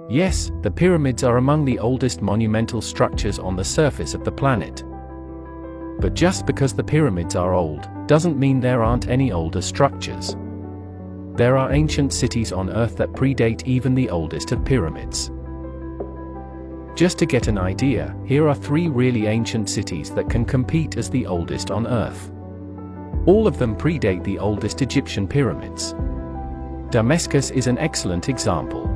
Yes, the pyramids are among the oldest monumental structures on the surface of the planet. But just because the pyramids are old, doesn't mean there aren't any older structures. There are ancient cities on Earth that predate even the oldest of pyramids. Just to get an idea, here are 3 really ancient cities that can compete as the oldest on Earth. All of them predate the oldest Egyptian pyramids. Damascus is an excellent example.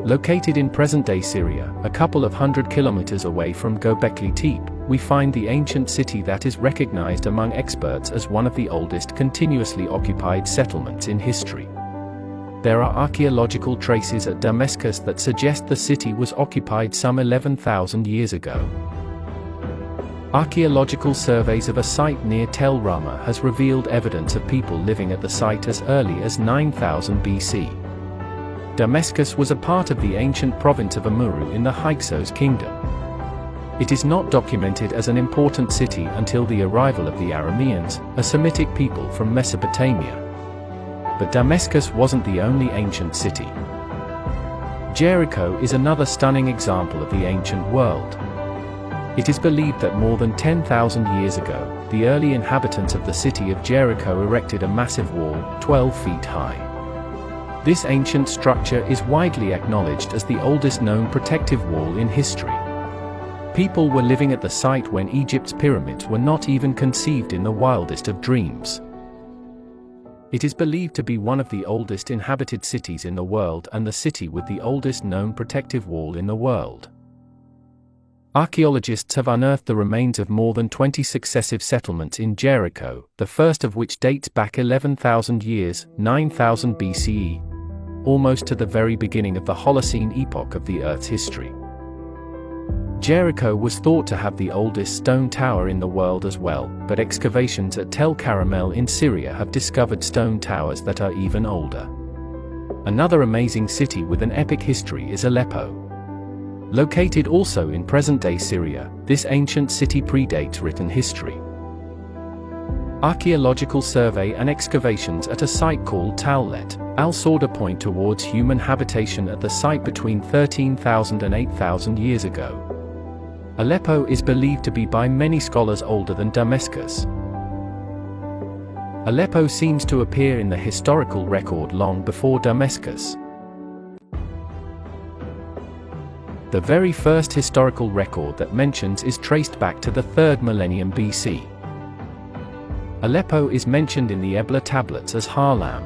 Located in present-day Syria, a couple of 100 kilometers away from Göbekli Tepe, we find the ancient city that is recognized among experts as one of the oldest continuously occupied settlements in history. There are archaeological traces at Damascus that suggest the city was occupied some 11,000 years ago. Archaeological surveys of a site near Tel Rama has revealed evidence of people living at the site as early as 9000 BC. Damascus was a part of the ancient province of Amurru in the Hyksos kingdom. It is not documented as an important city until the arrival of the Arameans, a Semitic people from Mesopotamia. But Damascus wasn't the only ancient city. Jericho is another stunning example of the ancient world. It is believed that more than 10,000 years ago, the early inhabitants of the city of Jericho erected a massive wall, 12 feet high. This ancient structure is widely acknowledged as the oldest known protective wall in history. People were living at the site when Egypt's pyramids were not even conceived in the wildest of dreams. It is believed to be one of the oldest inhabited cities in the world and the city with the oldest known protective wall in the world. Archaeologists have unearthed the remains of more than 20 successive settlements in Jericho, the first of which dates back 11,000 years, 9000 BCE, almost to the very beginning of the Holocene epoch of the Earth's history. Jericho was thought to have the oldest stone tower in the world as well, but excavations at Tel Karamel in Syria have discovered stone towers that are even older. Another amazing city with an epic history is Aleppo. Located also in present-day Syria, this ancient city predates written history. Archaeological survey and excavations at a site called Taulet, al-Sauda point towards human habitation at the site between 13,000 and 8,000 years ago. Aleppo is believed to be by many scholars older than Damascus. Aleppo seems to appear in the historical record long before Damascus. The very first historical record that mentions is traced back to the 3rd millennium BC. Aleppo is mentioned in the Ebla tablets as Harlam,